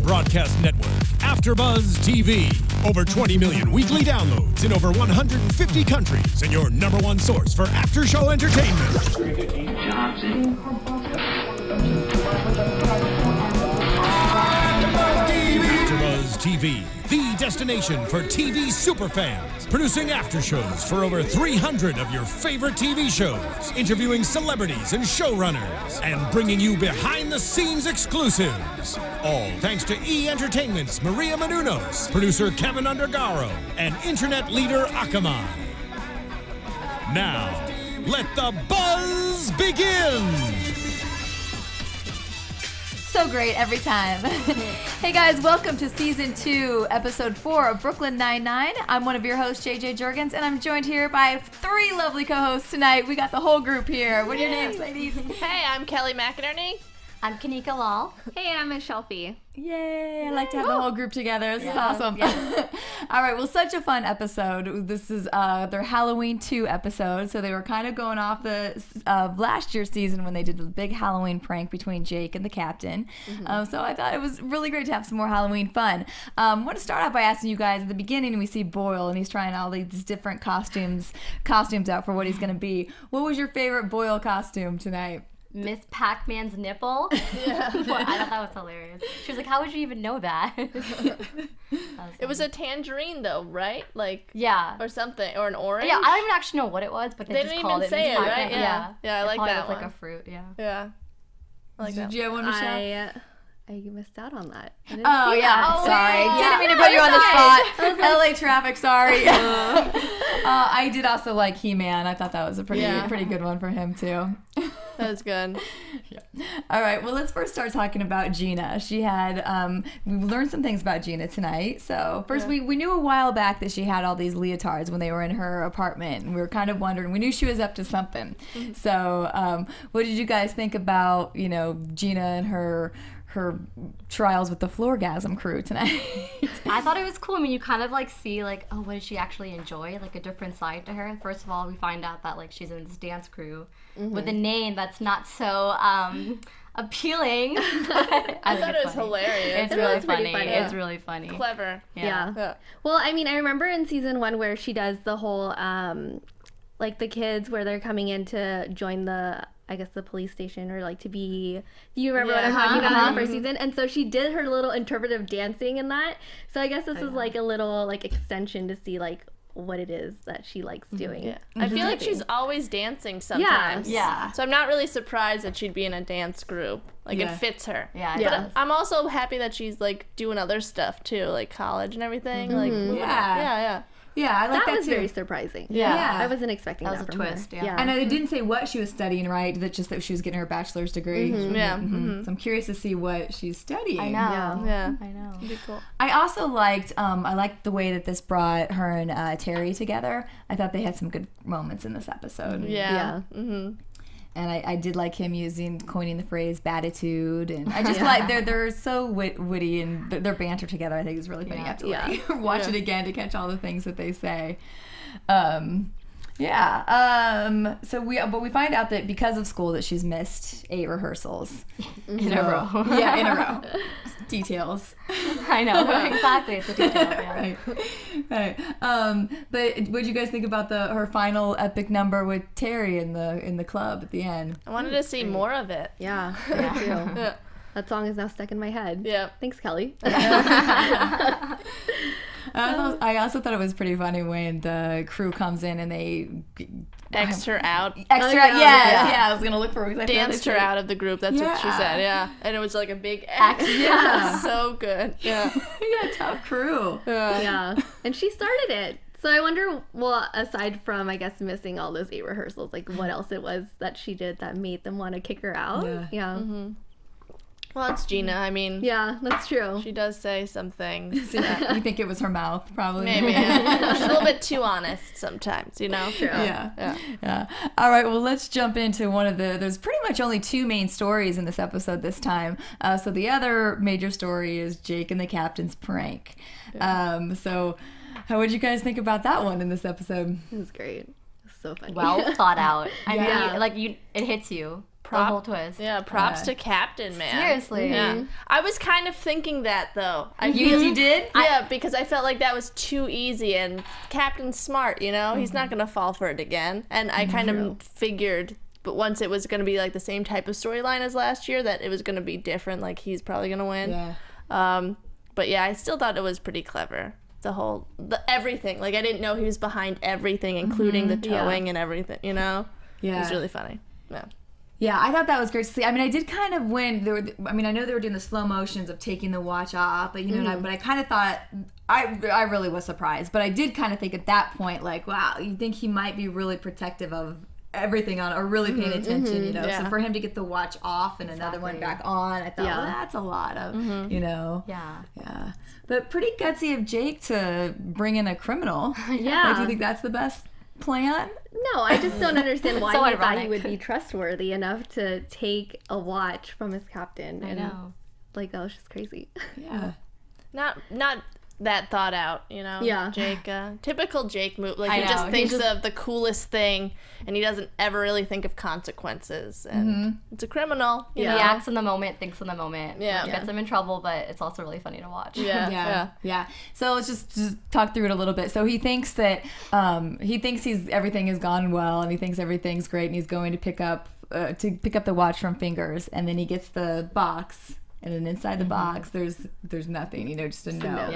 broadcast network, AFTERBUZZ TV. Over 20 million weekly downloads in over 150 countries, and your #1 source for after-show entertainment. AFTERBUZZ TV, the destination for TV superfans. Producing aftershows for over 300 of your favorite TV shows. Interviewing celebrities and showrunners. And bringing you behind-the-scenes exclusives. All thanks to E! Entertainment's Maria Menounos, producer Kevin Undergaro, and internet leader Akamai. Now, let the buzz begin! So great every time. Hey guys, welcome to Season 2, Episode 4 of Brooklyn Nine-Nine. I'm one of your hosts, JJ Jurgens, and I'm joined here by 3 lovely co-hosts tonight. We got the whole group here. What are your names, ladies? Hey, I'm Kelly McInerney. I'm Kanika Lal. Hey, I'm Michelle Fee. Yay, I like to have the whole group together. This is awesome. Yeah. All right, well, such a fun episode. This is their Halloween 2 episode, so they were kind of going off the last year's season when they did the big Halloween prank between Jake and the captain. So I thought it was really great to have some more Halloween fun. I want to start off by asking you guys, at the beginning we see Boyle, and he's trying all these different costumes out for what he's going to be. What was your favorite Boyle costume tonight? Miss Pac-Man's nipple. Yeah. I thought that was hilarious. She was like, how would you even know that? It was a tangerine though, right? Like, yeah. Or something. Or an orange? Yeah, I don't even actually know what it was, but they just didn't called even say it, right? Yeah. Yeah, I like that one. Like a fruit, yeah. Yeah. I like that. Did you have one, Michelle? I missed out on that. Oh, yeah. Oh, sorry. yeah. Didn't mean to put you on the spot. LA traffic, sorry. I did also like He-Man. I thought that was a pretty good one for him, too. That was good. Yeah. All right. Well, let's first start talking about Gina. She had, we learned some things about Gina tonight. So first, we knew a while back that she had all these leotards when they were in her apartment. And we were kind of wondering, we knew she was up to something. So what did you guys think about, Gina and her trials with the Floorgasm crew tonight? I thought it was cool. I mean, you kind of like see like, oh, what does she actually enjoy? Like a different side to her. First of all, we find out that like she's in this dance crew with a name that's not so appealing. I thought it was hilarious. It's really funny. It's really funny. Clever. Yeah. Well, I mean, I remember in season 1 where she does the whole like the kids where they're coming in to join the, I guess, the police station, or like to be, do you remember what I'm talking about in the first season? And so she did her little interpretive dancing in that. So I guess this is like a little like extension to see like what it is that she likes doing. Yeah. I feel like she's always dancing sometimes. Yeah. So I'm not really surprised that she'd be in a dance group. Like it fits her. Yeah. But I'm also happy that she's like doing other stuff too, like college and everything. Like Yeah, I like that was too. Very surprising. Yeah. I wasn't expecting that. That was from a twist. her. Yeah. And I didn't say what she was studying, right? That just that she was getting her bachelor's degree. So I'm curious to see what she's studying. I know. Yeah. I know. It'd be cool. I also liked the way that this brought her and Terry together. I thought they had some good moments in this episode. Yeah. And I did like him coining the phrase "batitude," and I just like they're so witty, and their banter together I think is really funny. I have to watch it again to catch all the things that they say. So we find out that because of school that she's missed 8 rehearsals In a row. Yeah, in a row. Details. I know. Exactly. It's a detail. Yeah. Right. But what did you guys think about her final epic number with Terry in the club at the end? I wanted to see more of it. Yeah. Yeah. That song is now stuck in my head. Yeah. Thanks, Kelly. I also thought it was pretty funny when the crew comes in and they X'd her out. I was gonna look for exactly danced her out of the group. That's what she said. Yeah, and it was like a big X. So good. Yeah. Top crew. Yeah, and she started it. So I wonder, well, aside from, I guess, missing all those 8 rehearsals, like what else it was that she did that made them want to kick her out. Yeah. Well, it's Gina. I mean, yeah, that's true. She does say some things. You think it was her mouth, probably? Maybe. Yeah. She's a little bit too honest sometimes, True. Yeah. All right. Well, let's jump into one of there's pretty much only 2 main stories in this episode this time. So the other major story is Jake and the captain's prank. So how would you guys think about that one in this episode? It was great. So funny. Well thought out. I mean, like it hits you. the whole twist. Yeah, props to Captain, man. Seriously. Yeah. I was kind of thinking that, though. You did? Yeah, because I felt like that was too easy, and Captain's smart, you know? He's not going to fall for it again. And I kind of figured, but once it was going to be like the same type of storyline as last year, that it was going to be different, like he's probably going to win. Yeah. But yeah, I still thought it was pretty clever. Everything. Like, I didn't know he was behind everything, including the towing and everything, you know? Yeah. It was really funny. Yeah. Yeah, I thought that was great to see. I mean, I did kind of I know they were doing the slow motions of taking the watch off, but but I kind of thought I really was surprised. But I did kind of think at that point, like, wow, you think he might be really protective of everything on, or really paying attention, you know? Yeah. So for him to get the watch off and another one back on, I thought, well, that's a lot of, you know? Yeah. Yeah. But pretty gutsy of Jake to bring in a criminal. Yeah. Like, do you think that's the best plan? No, I just don't understand why so he thought ironic. he would be trustworthy enough to take a watch from his captain. I know. Like, that was just crazy. Yeah. Not that thought out, you know? Yeah. Jake, typical Jake move. Like, I he just know. thinks of the coolest thing, and he doesn't ever really think of consequences. And it's a criminal. You He know? acts in the moment, thinks in the moment. Yeah. Which gets him in trouble, but it's also really funny to watch. Yeah. So let's just talk through it a little bit. So he thinks that everything has gone well, and he thinks everything's great, and he's going to pick up the watch from Fingers, and then he gets the box, and then inside the box there's nothing, you know, just a note.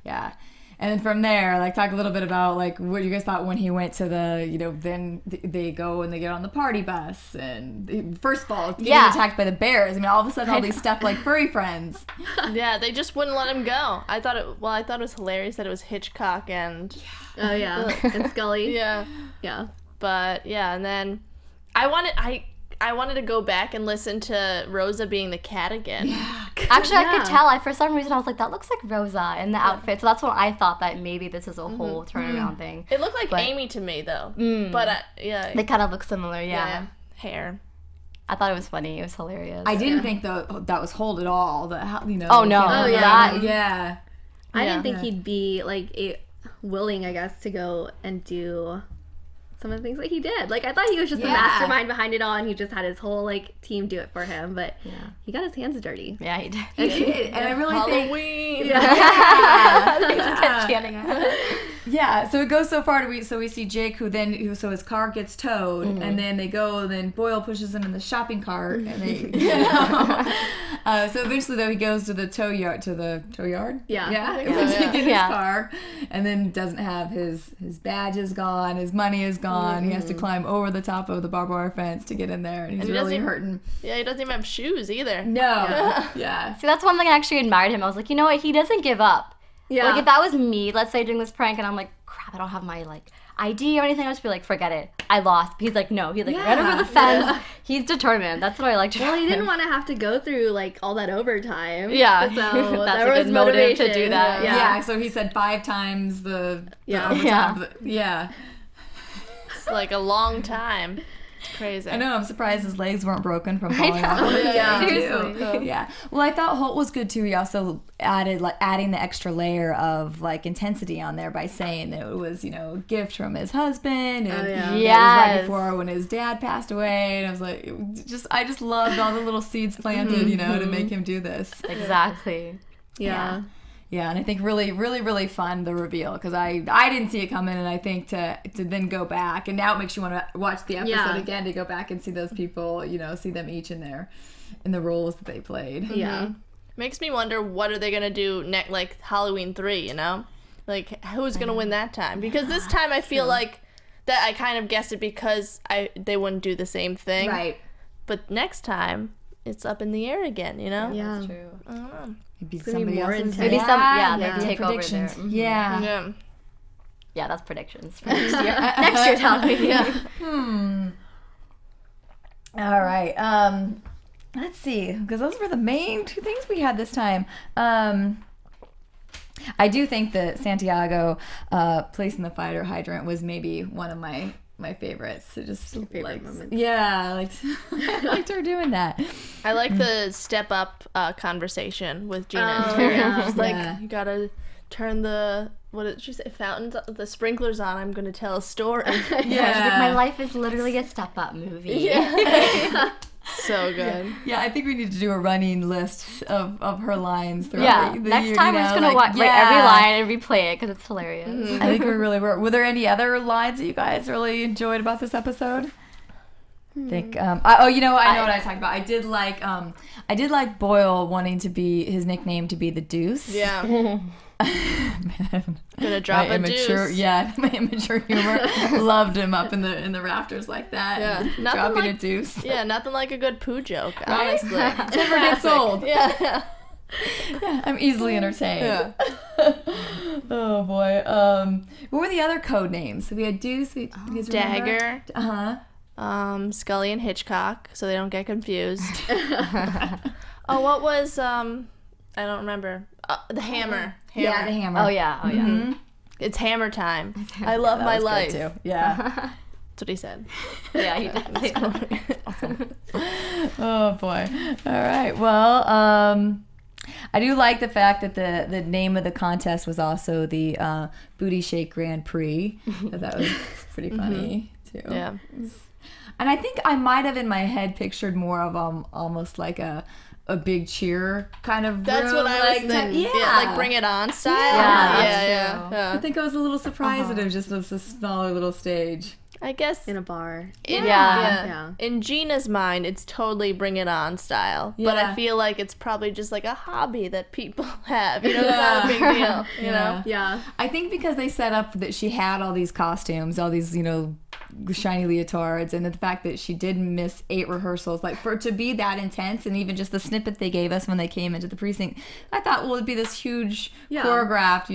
Yeah. And then from there, like, talk a little bit about, like, what you guys thought when he went to the, you know, then they go and they get on the party bus, and first of all, getting attacked by the bears. I mean, all of a sudden, all these stuff like furry friends. Yeah, they just wouldn't let him go. I thought it was hilarious that it was Hitchcock and... Oh, yeah. And Scully. Yeah. Yeah. But, yeah, and then I wanted to go back and listen to Rosa being the cat again. Yeah. Actually, I could tell. For some reason, I was like, that looks like Rosa in the outfit. So that's when I thought that maybe this is a whole turnaround thing. It looked like Amy to me, though. But, yeah. They kind of look similar, Yeah. Hair. I thought it was funny. It was hilarious. I didn't think that was Hold at all. You know. Oh, no. Oh, yeah. That- Yeah. I didn't think he'd be, like, willing, I guess, to go and do some of the things that he did. Like, I thought he was just the mastermind behind it all, and he just had his whole, like, team do it for him, but he got his hands dirty. Yeah, he did. He did. And I really Halloween! Yeah, so it goes so far so we see Jake, who so his car gets towed, and then they go, then Boyle pushes him in the shopping cart, and they, so eventually, though, he goes to the tow yard. Yeah, to get his car, and then doesn't have his badge is gone, his money is gone, he has to climb over the top of the barbed wire fence to get in there, and he's really hurting. Yeah, he doesn't even have shoes either. No. See, that's one thing I actually admired him. I was like, you know what? He doesn't give up. Yeah. Like, if that was me, let's say doing this prank, and I'm like, crap, I don't have my, like, ID or anything, I would just be like, forget it. I lost. He's like, no. He, like, ran over the fence. Yeah. He's determined. That's what I liked about him. Well, he didn't want to have to go through, like, all that overtime. Yeah. So that's there a was good motive motivation to do that. Yeah, so he said 5 times the overtime. Yeah. It's like a long time. It's crazy. I know, I'm surprised his legs weren't broken from falling off. Yeah. Well, I thought Holt was good too. He also adding the extra layer of, like, intensity on there by saying that it was, you know, a gift from his husband, and it was right before when his dad passed away, and I was like, I just loved all the little seeds planted, you know, to make him do this. Exactly. Yeah. Yeah, and I think really, really, really fun, the reveal, because I didn't see it coming, and I think to then go back, and now it makes you want to watch the episode again, to go back and see those people, you know, see them each in the roles that they played. Yeah. Makes me wonder, what are they going to do next, like Halloween 3, you know? Like, who's going to win that time? Because this time I feel like that I kind of guessed it because they wouldn't do the same thing. Right. But next time, it's up in the air again, you know? Yeah. That's true. I don't know. Maybe gonna be somebody more else's. intense. Maybe they take predictions. over there. Yeah. Yeah. Yeah, that's predictions for next year. Next year's Halloween. Yeah. All right. Let's see, because those were the main 2 things we had this time. I do think that Santiago placing the fighter hydrant was maybe one of my favorites. So just favorite moments. Yeah, I liked her doing that. I like the step up conversation with Gina and Terry. Just like, you gotta turn what did she say? The sprinklers on. I'm gonna tell a story. She's like, my life is literally a step-up movie. Yeah. So good. Yeah, I think we need to do a running list of her lines throughout the next year, time we're just gonna write every line and replay it because it's hilarious. I think we really were. Were there any other lines that you guys really enjoyed about this episode? I think you know I know what I talked about. I did like Boyle wanting to be his nickname to be the Deuce. Yeah. Man, Gonna drop a deuce. Yeah, my immature humor loved him up in the rafters like that. Yeah, dropping a deuce. Yeah, nothing like a good poo joke. Right? Honestly, Never gets old. Yeah. Yeah, I'm easily entertained. Yeah. Oh boy. What were the other code names? So we had Deuce. You guys remember? Dagger. Scully and Hitchcock, so they don't get confused. Oh, what was I don't remember. The hammer. Yeah, the hammer. Oh yeah. Mm-hmm. It's hammer time. I love my life. Too. Yeah. That's what he said. Yeah, he did. Awesome. Oh boy. All right. Well, I do like the fact that the name of the contest was also the Booty Shake Grand Prix. That was pretty funny too. Yeah. And I think I might have in my head pictured more of almost like a big cheer kind of. That's room, what I was like, thinking. Yeah, like Bring It On style. Yeah. I think I was a little surprised that it was just a smaller little stage. I guess In a bar. Yeah. In Gina's mind, it's totally Bring It On style. Yeah. But I feel like it's probably just like a hobby that people have. You know, it's not a big deal. You know? Yeah. I think because they set up that she had all these costumes, all these, shiny leotards, and the fact that she did miss 8 rehearsals, like for it to be that intense, and even just the snippet they gave us when they came into the precinct, I thought, well, it'd be this huge choreographed,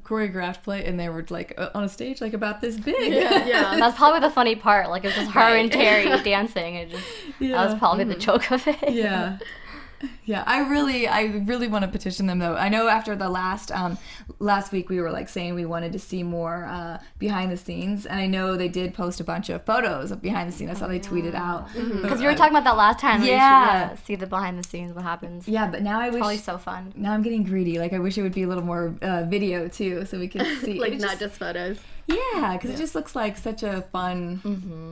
choreographed play, and they were like on a stage like about this big. Yeah. That's probably the funny part. Like it's just her and Terry dancing. It just that was probably the joke of it. Yeah. Yeah, I really want to petition them though. I know after the last week we were like saying we wanted to see more behind the scenes, and I know they did post a bunch of photos of behind the scenes. I saw they tweeted out Because we were talking about that last time. Yeah. We should, see the behind the scenes, what happens. Yeah, but now I wish Probably so fun. Now I'm getting greedy. Like I wish it would be a little more video too, so we could see Like not just photos. Yeah, because it just looks like such a fun.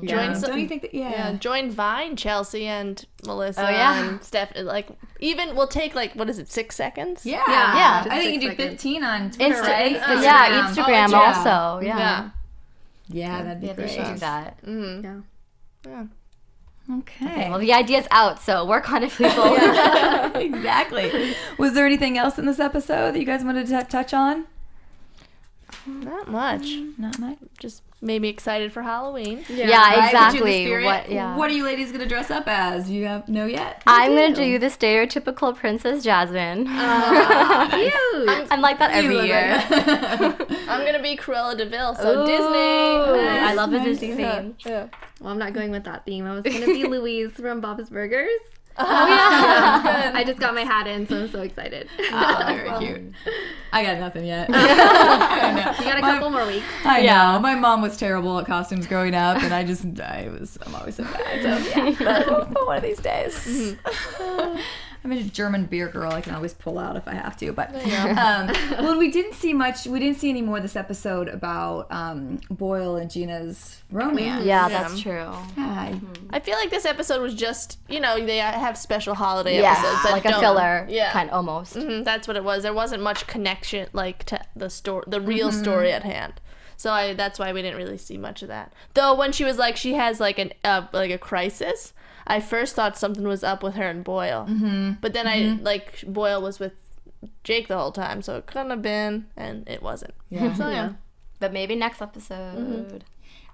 Don't you think that? Yeah. Join Vine, Chelsea and Melissa Oh, yeah. and Steph. Like, even we'll take like, what is it, 6 seconds? Yeah. Yeah. I think you do 15 on Twitter, right? Instagram Oh, also. Yeah. Yeah, that'd be Yeah, they great. should do that. Yeah. Okay. Well, the idea's out, so work on it, people. Exactly. Was there anything else in this episode that you guys wanted to touch on? Not much. Not much. Just made me excited for Halloween. Yeah, Right? exactly. Put you in the spirit. What What are you ladies gonna dress up as? You have know yet? I'm gonna do the stereotypical Princess Jasmine. Cute. I'm like that every year. I'm gonna be Cruella DeVille, so Ooh, Disney. I love the Disney theme. Yeah. Well, I'm not going with that theme. I was gonna be Louise from Bob's Burgers. Oh yeah. I just got my hat in, so I'm so excited. Oh, very cute. I got nothing yet. You got a couple more weeks. I know. My mom was terrible at costumes growing up, and I'm always so bad. So yeah, but one of these days. I'm a German beer girl. I can always pull out if I have to. But well, we didn't see much. We didn't see any more this episode about Boyle and Gina's romance. Yeah, that's true. Yeah, I feel like this episode was just, they have special holiday episodes. That like a don't- filler, Yeah. kind of almost. That's what it was. There wasn't much connection, like, to the real story at hand. So that's why we didn't really see much of that. Though when she was like, she has like a crisis, I first thought something was up with her and Boyle. But then Boyle was with Jake the whole time, so it couldn't have been, and it wasn't. Yeah. So yeah. But maybe next episode.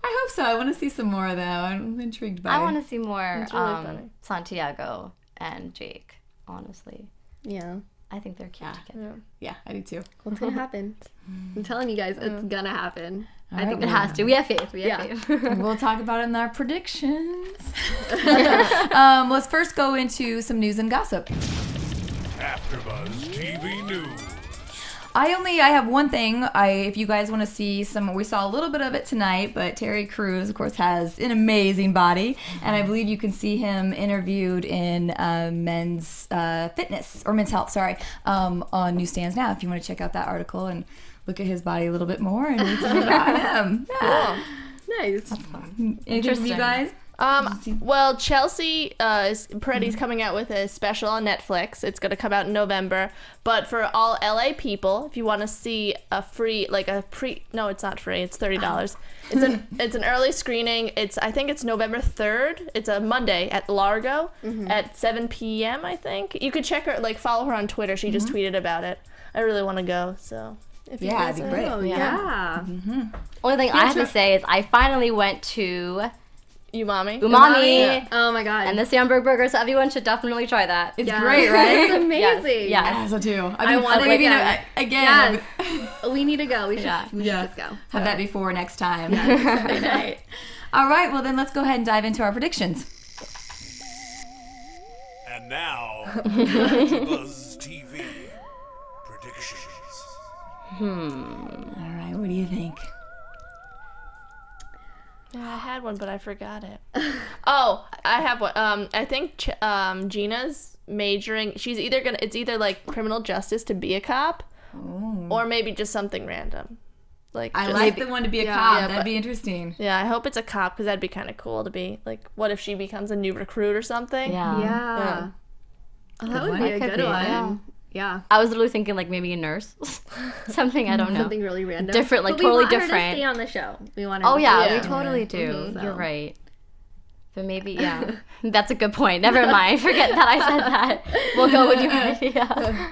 I hope so. I want to see some more of that. I'm intrigued by. I want to see more It's really funny. Santiago and Jake, honestly. Yeah. I think they're cute together. Yeah, I do too. What's gonna happen? I'm telling you guys, it's gonna happen. I think It has to. We have faith. We have faith. We'll talk about it in our predictions. Let's first go into some news and gossip. AfterBuzz TV News. I have one thing. If you guys want to see we saw a little bit of it tonight, but Terry Crews, of course, has an amazing body, and I believe you can see him interviewed in Men's Fitness, or Men's Health, sorry, on newsstands now. If you want to check out that article and look at his body a little bit more and read something about him. Yeah. Nice. Anything from you guys? Well, Chelsea Peretti's coming out with a special on Netflix. It's going to come out in November. But for all LA people, if you want to see a free, no, it's not free. It's $30. It's an early screening. I think it's November 3rd. It's a Monday at Largo at 7 p.m. I think. You could check her, follow her on Twitter. She just tweeted about it. I really want to go, so. If you that'd be great. Oh, yeah. Only thing I have to say is I finally went to Umami. Oh my god. And the Samberg burger, so everyone should definitely try that. It's great, right? It's amazing. Yes. So too. I want to again. Yes. We need to go. We should just go. Have that before next time. Right. All right, well then let's go ahead and dive into our predictions. And now, AfterBuzz TV predictions. All right, what do you think? Yeah, I had one, but I forgot it. Oh, I have one. I think Gina's majoring. It's either criminal justice to be a cop, or maybe just something random. I like the one to be a cop. That'd be interesting. Yeah, I hope it's a cop because that'd be kind of cool to be. What if she becomes a new recruit or something? Yeah. Oh, that would be a good one. Yeah. I was literally thinking maybe a nurse. Something, I don't know. Something really random. Different, but totally we want different. Her to stay on the show. We want her Oh to yeah, stay. we totally do. So. You're right. But maybe, yeah. That's a good point. Never mind. Forget that I said that. We'll go with your idea.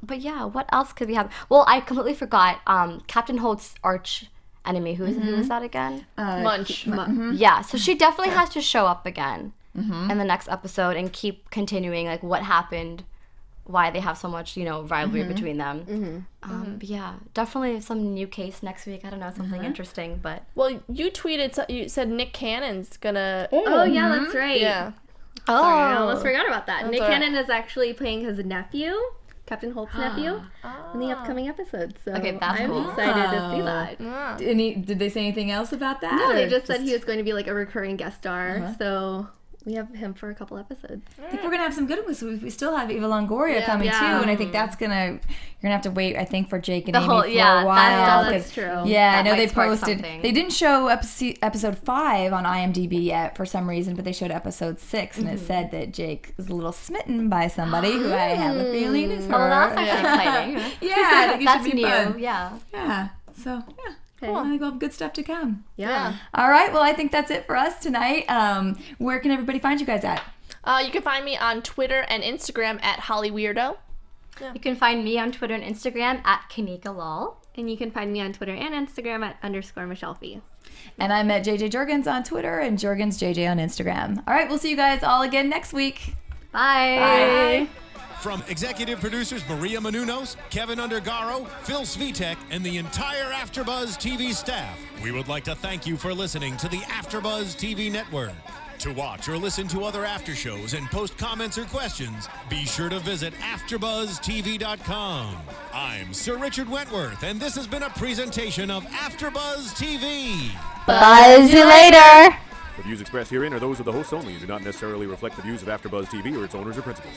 But yeah, what else could we have? Well, I completely forgot. Captain Holt's arch enemy. Who is that again? Munch. Yeah, so she definitely has to show up again in the next episode and keep continuing what happened, why they have so much rivalry between them. But yeah, definitely some new case next week. I don't know, something interesting. But well, you tweeted, you said Nick Cannon's gonna. Oh yeah, that's right. Yeah. Oh, sorry, I almost forgot about that. That's Nick all right. Cannon is actually playing his nephew, Captain Holt's nephew, in the upcoming episode. So Okay, that's I'm cool. excited to see that. Did they say anything else about that? No, they or just said he was going to be a recurring guest star. So we have him for a couple episodes. I think we're gonna have some good ones. We still have Eva Longoria coming too, and I think you're gonna have to wait. I think for Jake and Amy for a while. That's true. Yeah, I know might they spark posted. something. They didn't show episode 5 on IMDb yet for some reason, but they showed episode 6, and it said that Jake is a little smitten by somebody who I have a feeling is her. oh, that's actually exciting. Yeah, I think it That's should be new. fun. Yeah. Yeah. So yeah. Okay. I think we'll have good stuff to come. Yeah. All right. Well, I think that's it for us tonight. Where can everybody find you guys at? You can find me on Twitter and Instagram at HollyWeirdo. You can find me on Twitter and Instagram at Kanika Lal. And you can find me on Twitter and Instagram at _MichelleFee. And I'm at JJ Jurgens on Twitter and Jurgens JJ on Instagram. All right. We'll see you guys all again next week. Bye. Bye. From executive producers Maria Menounos, Kevin Undergaro, Phil Svitek, and the entire AfterBuzz TV staff, we would like to thank you for listening to the AfterBuzz TV network. To watch or listen to other after shows and post comments or questions, be sure to visit AfterBuzzTV.com. I'm Sir Richard Wentworth, and this has been a presentation of AfterBuzz TV. Buzz you later. The views expressed herein are those of the hosts only and do not necessarily reflect the views of AfterBuzz TV or its owners or principals.